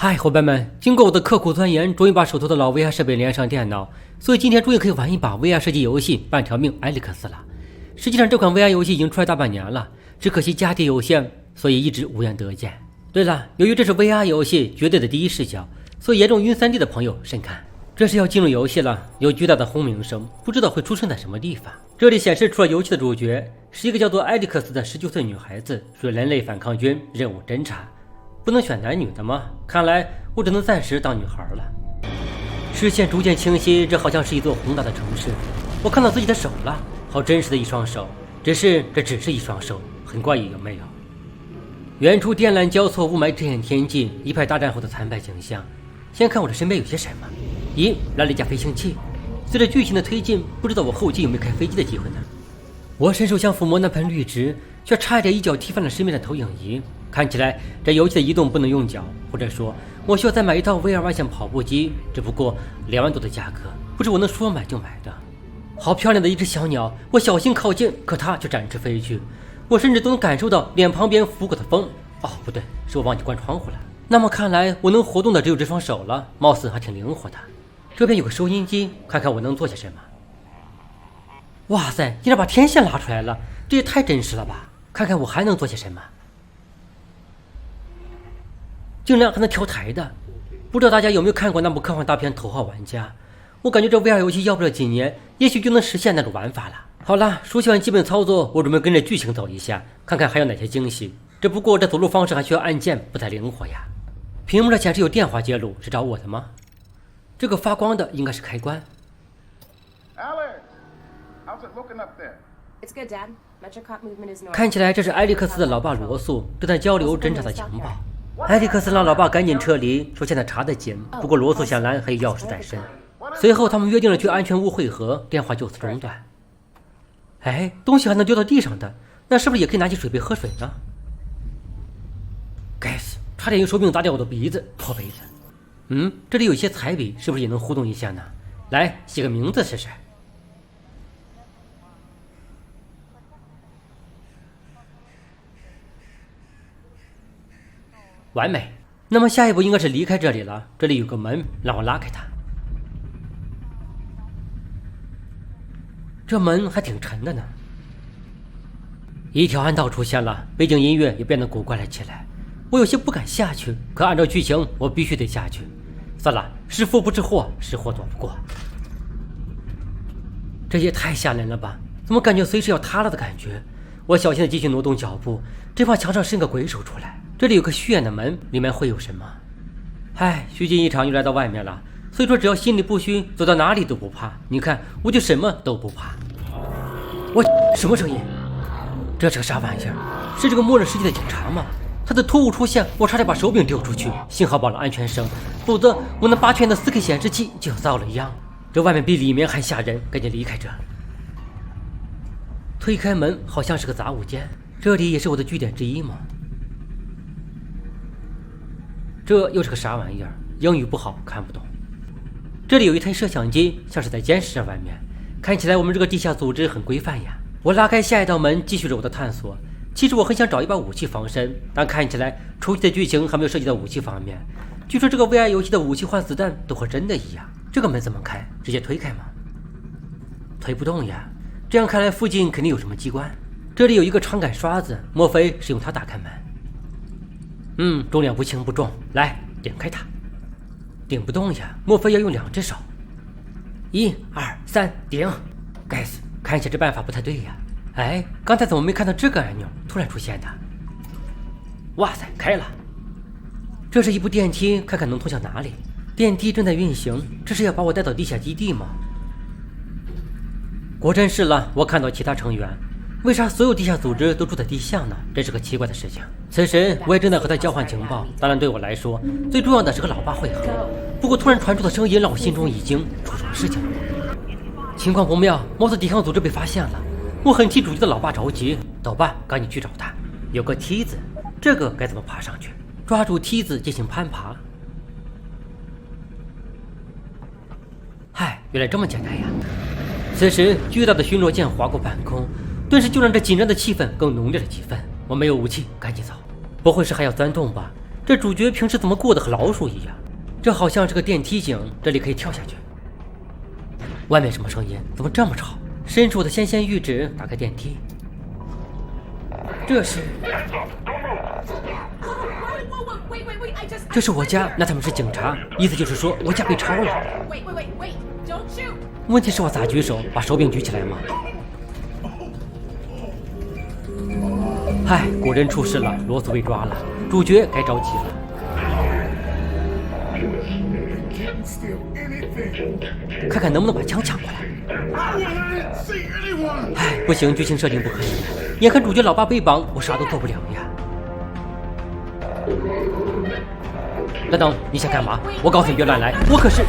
嗨，伙伴们！经过我的刻苦钻研，终于把手头的老 VR 设备连上电脑，所以今天终于可以玩一把 VR 射击游戏《半条命艾利克斯》了。实际上，这款 VR 游戏已经出来大半年了，只可惜家底有限，所以一直无缘得见。对了，由于这是 VR 游戏，绝对的第一视角，所以严重晕 3D 的朋友慎看。这是要进入游戏了，有巨大的轰鸣声，不知道会出生在什么地方。这里显示出了游戏的主角是一个叫做艾利克斯的19岁女孩子，是人类反抗军任务侦察。不能选男女的吗？看来我只能暂时当女孩了。视线逐渐清晰，这好像是一座宏大的城市。我看到自己的手了，好真实的一双手。只是这只是一双手，很怪异，有没有？远处电缆交错，雾霾遮掩天际，一派大战后的残败景象。先看我的身边有些什么？咦，来了一架飞行器。随着剧情的推进，不知道我后期有没有开飞机的机会呢？我伸手想抚摸那盆绿植，却差一点一脚踢翻了身边的投影仪。看起来这游戏的移动不能用脚，或者说我需要再买一套 VR 万向跑步机，只不过2万多的价格，不是我能说买就买的。好漂亮的一只小鸟，我小心靠近，可它却展翅飞去，我甚至都能感受到脸旁边拂过的风。哦，不对，是我忘记关窗户了。那么看来我能活动的只有这双手了，貌似还挺灵活的。这边有个收音机，看看我能做些什么。哇塞，竟然把天线拉出来了，这也太真实了吧！看看我还能做些什么。竟然还能调台的，不知道大家有没有看过那部科幻大片《头号玩家》？我感觉这 VR 游戏要不了几年，也许就能实现那种玩法了。好了，熟悉完基本操作，我准备跟着剧情走一下，看看还有哪些惊喜。只不过这走路方式还需要按键，不太灵活呀。屏幕上显示有电话接入，是找我的吗？这个发光的应该是开关。看起来这是艾利克斯的老爸罗素正在交流侦查的情报。艾利克斯让老爸赶紧撤离，说现在查得紧，不过罗素显然还有要事在身。随后他们约定了去安全屋会合，电话就此中断。哎，东西还能丢到地上的，那是不是也可以拿起水杯喝水呢？该死，差点用手柄砸掉我的鼻子，破杯子。这里有些彩笔，是不是也能互动一下呢？来，写个名字试试。完美。那么下一步应该是离开这里了，这里有个门，让我拉开它。这门还挺沉的呢。一条暗道出现了，背景音乐也变得古怪了起来。我有些不敢下去，可按照剧情我必须得下去。算了，是福不是祸，是祸躲不过。这也太吓人了吧，怎么感觉随时要塌了的感觉。我小心地继续挪动脚步，这怕墙上伸个鬼手出来。这里有个虚掩的门，里面会有什么？唉，虚惊一场又来到外面了，所以说只要心里不虚，走到哪里都不怕。你看，我就什么都不怕。我什么声音？这是个啥玩意儿？是这个末日世界的警察吗？他的突兀出现，我差点把手柄丢出去，幸好报了安全声，否则我那8圈的4K 显示器就要遭了殃。这外面比里面还吓人，赶紧离开这。推开门，好像是个杂物间，这里也是我的据点之一吗？这又是个啥玩意儿？英语不好，看不懂。这里有一台摄像机，像是在监视着外面。看起来我们这个地下组织很规范呀。我拉开下一道门，继续着我的探索。其实我很想找一把武器防身，但看起来初期的剧情还没有涉及到武器方面。据说这个 VR 游戏的武器换子弹都和真的一样。这个门怎么开？直接推开吗？推不动呀。这样看来附近肯定有什么机关。这里有一个长杆刷子，莫非是用它打开门？重量不轻不重，来顶开它。顶不动呀，莫非要用2只手？1、2、3，顶！该死，看起来这办法不太对呀。哎，刚才怎么没看到这个按钮突然出现的？哇塞，开了！这是一部电梯，看看能通向哪里。电梯正在运行，这是要把我带到地下基地吗？果真是了，我看到其他成员。为啥所有地下组织都住在地下呢？这是个奇怪的事情。此时我也正在和他交换情报，当然对我来说最重要的是和老爸会合。不过突然传出的声音让我心中一惊，出什么事情了？情况不妙，貌似抵抗组织被发现了。我很替主角的老爸着急，走吧，赶紧去找他。有个梯子，这个该怎么爬上去？抓住梯子进行攀爬。嗨，原来这么简单呀！此时巨大的巡逻舰划过半空，顿时就让这紧张的气氛更浓烈了几分。我没有武器，赶紧走。不会是还要钻洞吧？这这主角平时怎么过得和老鼠一样？这好像是个电梯井，这里可以跳下去。外面什么声音？怎么这么吵？伸出我的纤纤玉指，打开电梯。这是我家，那他们是警察，意思就是说我家被抄了。问题是我咋举手？把手柄举起来吗？嗨，果真出事了，罗斯被抓了，主角该着急了。看看能不能把枪抢过来。哎，不行，剧情设定不可以。眼看主角老爸被绑，我啥都做不了呀。等等，你想干嘛？我告诉你别乱来，我可是……